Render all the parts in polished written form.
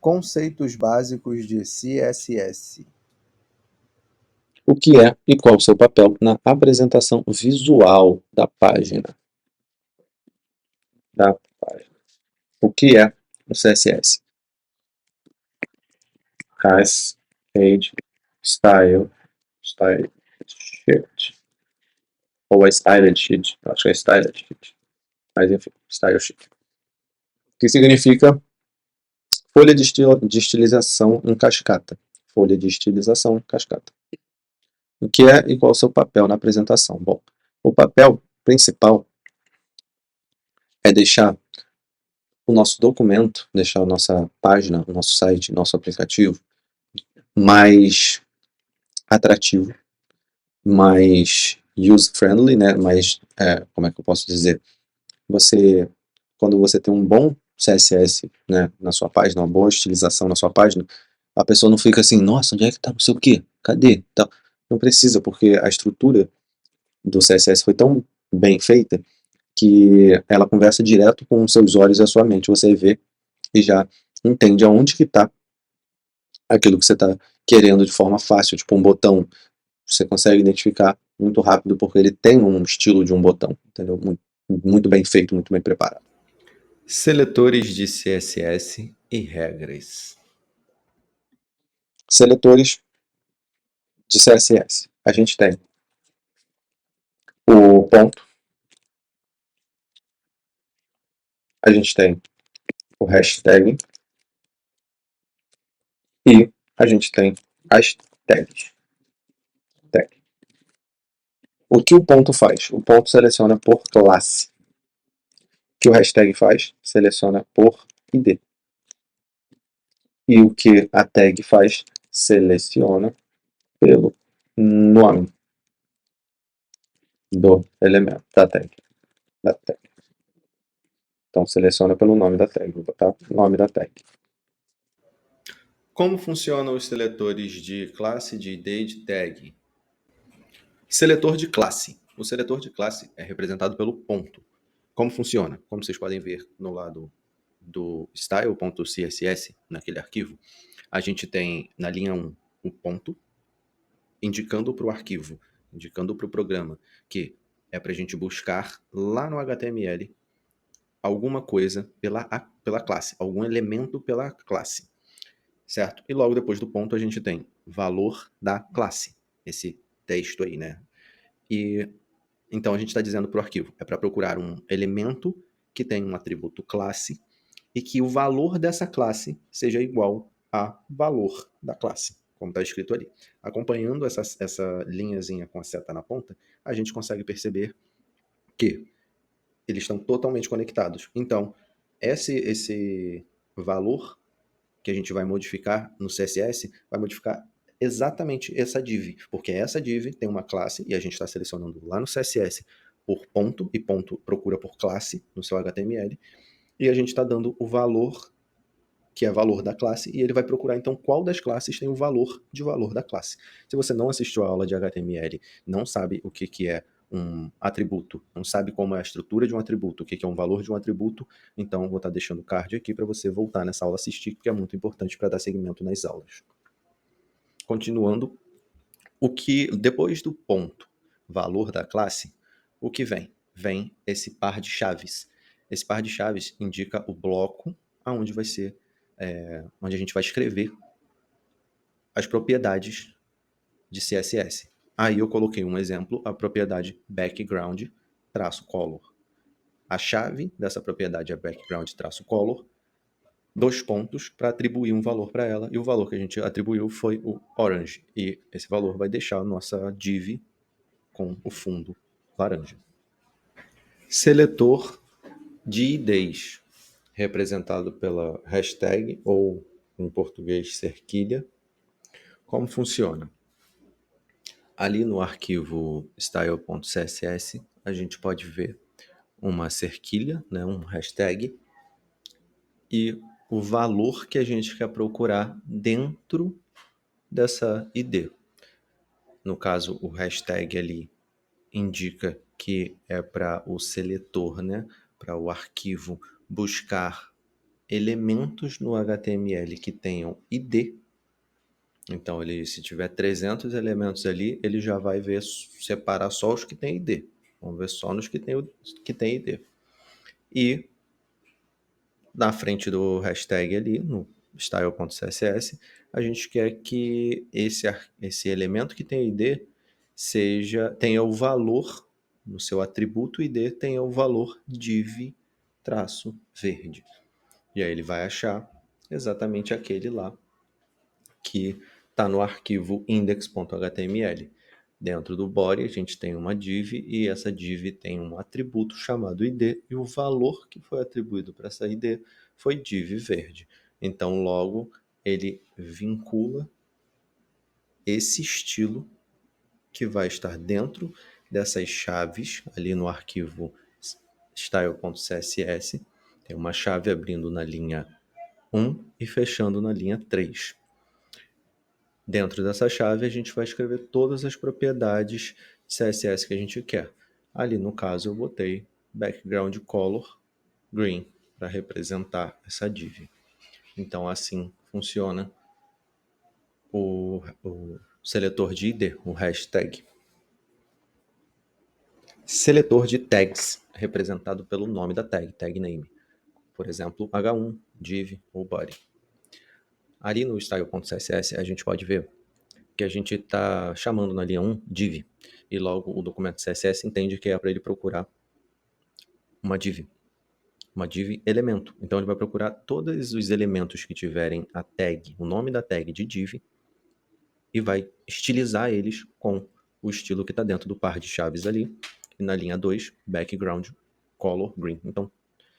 Conceitos básicos de CSS. O que é e qual o seu papel na apresentação visual da página? O que é o CSS? Class, Page, Style Sheet. Ou é Styled Sheet. Acho que é Styled Sheet. Mas enfim, Style Sheet. Que significa folha de estilização em cascata. Folha de estilização em cascata. O que é e qual o seu papel na apresentação? Bom, o papel principal é deixar o nosso documento, deixar a nossa página, o nosso site, nosso aplicativo mais atrativo, mais user-friendly, né? Mais, como é que eu posso dizer? Quando você tem um bom CSS, né, na sua página, uma boa estilização na sua página, a pessoa não fica assim, nossa, onde é que tá, não sei o quê, cadê? Então, não precisa, porque a estrutura do CSS foi tão bem feita que ela conversa direto com os seus olhos e a sua mente. Você vê e já entende aonde que está aquilo que você está querendo de forma fácil, tipo um botão. Você consegue identificar muito rápido porque ele tem um estilo de um botão, entendeu? Muito bem feito, muito bem preparado. Seletores de CSS e regras. Seletores de CSS. A gente tem o ponto, a gente tem o hashtag e a gente tem as tags. O que o ponto faz? O ponto seleciona por classe. O que o hashtag faz? Seleciona por ID. E o que a tag faz? Seleciona pelo nome do elemento, da tag. Então, seleciona pelo nome da tag. Vou botar o nome da tag. Como funcionam os seletores de classe, de ID e de tag? Seletor de classe. O seletor de classe é representado pelo ponto. Como funciona? Como vocês podem ver no lado do style.css, naquele arquivo, a gente tem na linha 1 o ponto, indicando para o arquivo, indicando para o programa, que é para a gente buscar lá no HTML alguma coisa pela classe, algum elemento pela classe, certo? E logo depois do ponto a gente tem valor da classe, esse texto aí, né? E então a gente está dizendo para o arquivo, é para procurar um elemento que tem um atributo classe e que o valor dessa classe seja igual a valor da classe, como está escrito ali. Acompanhando essa linhazinha com a seta na ponta, a gente consegue perceber que eles estão totalmente conectados. Então, esse valor que a gente vai modificar no CSS vai modificar exatamente essa div, porque essa div tem uma classe e a gente está selecionando lá no CSS por ponto, e ponto procura por classe no seu HTML, e a gente está dando o valor, que é valor da classe, e ele vai procurar então qual das classes tem o valor de valor da classe. Se você não assistiu a aula de HTML, não sabe o que é um atributo, não sabe como é a estrutura de um atributo, o que é um valor de um atributo, então vou estar deixando o card aqui para você voltar nessa aula assistir, porque é muito importante para dar seguimento nas aulas. Continuando, o que depois do ponto valor da classe, o que vem? Vem esse par de chaves. Esse par de chaves indica o bloco aonde vai ser, onde a gente vai escrever as propriedades de CSS. Aí eu coloquei um exemplo, a propriedade background-color. A chave dessa propriedade é background-color, dois pontos para atribuir um valor para ela, e o valor que a gente atribuiu foi o orange, e esse valor vai deixar a nossa div com o fundo laranja. Seletor de IDs, representado pela hashtag, ou em português cerquilha. Como funciona? Ali no arquivo style.css, a gente pode ver uma cerquilha, né, um hashtag, e o valor que a gente quer procurar dentro dessa ID. No caso, o hashtag ali indica que é para o seletor, né, para o arquivo buscar elementos no HTML que tenham ID. Então, se tiver 300 elementos ali, ele já vai separar só os que têm ID. Vamos ver só nos que tem ID. E na frente do hashtag ali, no style.css, a gente quer que esse elemento que tem ID tenha o valor, no seu atributo ID, tenha o valor div-verde. E aí ele vai achar exatamente aquele lá que está no arquivo index.html. Dentro do body a gente tem uma div e essa div tem um atributo chamado id e o valor que foi atribuído para essa id foi div verde. Então logo ele vincula esse estilo que vai estar dentro dessas chaves ali no arquivo style.css. Tem uma chave abrindo na linha 1 e fechando na linha 3. Dentro dessa chave, a gente vai escrever todas as propriedades de CSS que a gente quer. Ali, no caso, eu botei background color green para representar essa div. Então, assim funciona o seletor de ID, o hashtag. Seletor de tags, representado pelo nome da tag name. Por exemplo, h1, div ou body. Ali no style.css, a gente pode ver que a gente está chamando na linha 1 div, e logo o documento CSS entende que é para ele procurar uma div elemento. Então ele vai procurar todos os elementos que tiverem a tag, o nome da tag de div, e vai estilizar eles com o estilo que está dentro do par de chaves ali, e na linha 2, background color green. Então,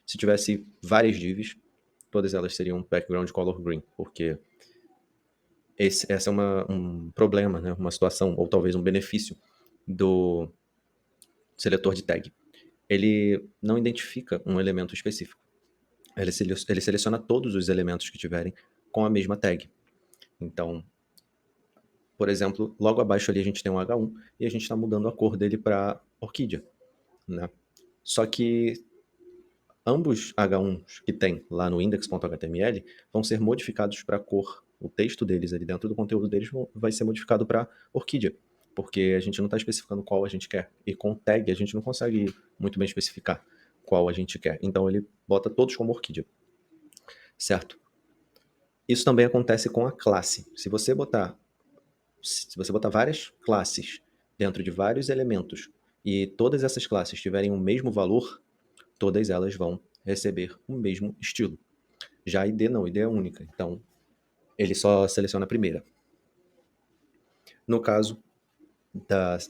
se tivesse várias divs, todas elas seriam background color green, porque essa é um problema, né? Uma situação, ou talvez um benefício do seletor de tag. Ele não identifica um elemento específico. Ele seleciona todos os elementos que tiverem com a mesma tag. Então, por exemplo, logo abaixo ali a gente tem um H1 e a gente está mudando a cor dele para orquídea, né? Só que ambos H1s que tem lá no index.html vão ser modificados para cor. O texto deles ali dentro do conteúdo deles vai ser modificado para orquídea, porque a gente não está especificando qual a gente quer. E com tag a gente não consegue muito bem especificar qual a gente quer. Então ele bota todos como orquídea, certo? Isso também acontece com a classe. Se você botar várias classes dentro de vários elementos e todas essas classes tiverem o mesmo valor, todas elas vão receber o mesmo estilo. Já a ID não, a ID é única, então ele só seleciona a primeira. No caso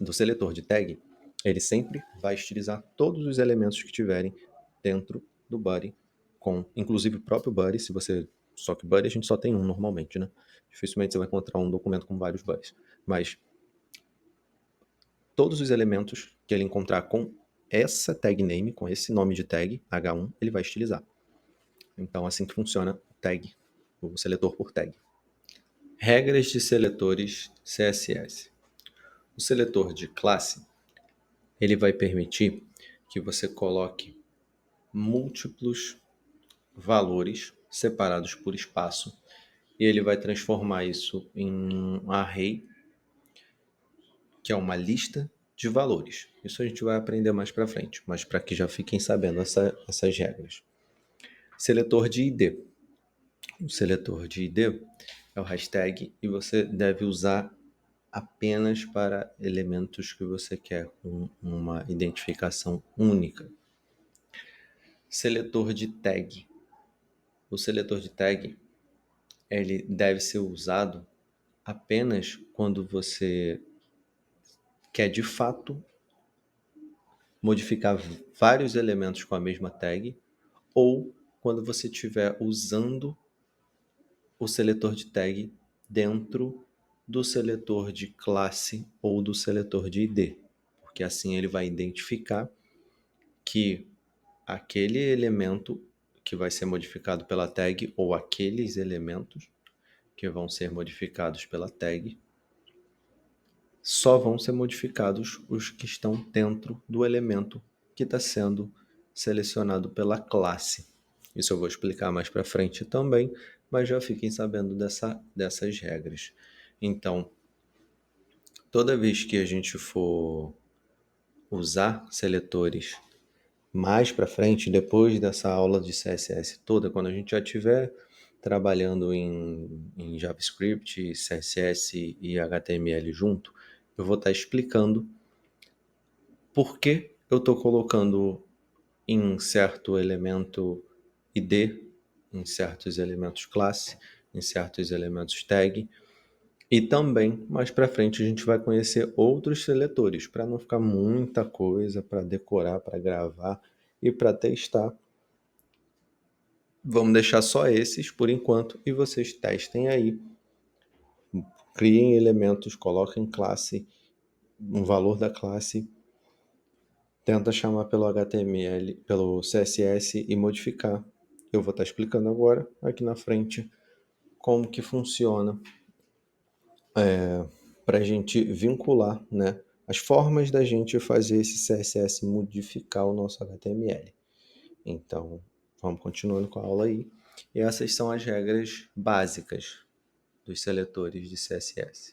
do seletor de tag, ele sempre vai estilizar todos os elementos que tiverem dentro do body, inclusive o próprio body, só que body a gente só tem um normalmente, né? Dificilmente você vai encontrar um documento com vários bodies, mas todos os elementos que ele encontrar com essa tag name, com esse nome de tag, H1, ele vai estilizar. Então, assim que funciona o seletor por tag. Regras de seletores CSS. O seletor de classe, ele vai permitir que você coloque múltiplos valores separados por espaço e ele vai transformar isso em um array, que é uma lista de valores. Isso a gente vai aprender mais para frente, mas para que já fiquem sabendo essas regras. Seletor de ID. O seletor de ID é o hashtag e você deve usar apenas para elementos que você quer com uma identificação única. Seletor de tag. O seletor de tag ele deve ser usado apenas quando você quer de fato modificar vários elementos com a mesma tag ou quando você estiver usando o seletor de tag dentro do seletor de classe ou do seletor de ID, porque assim ele vai identificar que aquele elemento que vai ser modificado pela tag ou aqueles elementos que vão ser modificados pela tag só vão ser modificados os que estão dentro do elemento que está sendo selecionado pela classe. Isso eu vou explicar mais para frente também, mas já fiquem sabendo dessas regras. Então, toda vez que a gente for usar seletores mais para frente, depois dessa aula de CSS toda, quando a gente já estiver trabalhando em JavaScript, CSS e HTML junto, eu vou estar explicando por que eu estou colocando em certo elemento ID, em certos elementos classe, em certos elementos tag. E também, mais para frente, a gente vai conhecer outros seletores, para não ficar muita coisa para decorar, para gravar e para testar. Vamos deixar só esses por enquanto e vocês testem aí. Criem elementos, coloquem classe, um valor da classe, tenta chamar pelo HTML, pelo CSS e modificar. Eu vou estar explicando agora, aqui na frente, como que funciona para a gente vincular, né, as formas da gente fazer esse CSS modificar o nosso HTML. Então, vamos continuando com a aula aí. E essas são as regras básicas dos seletores de CSS.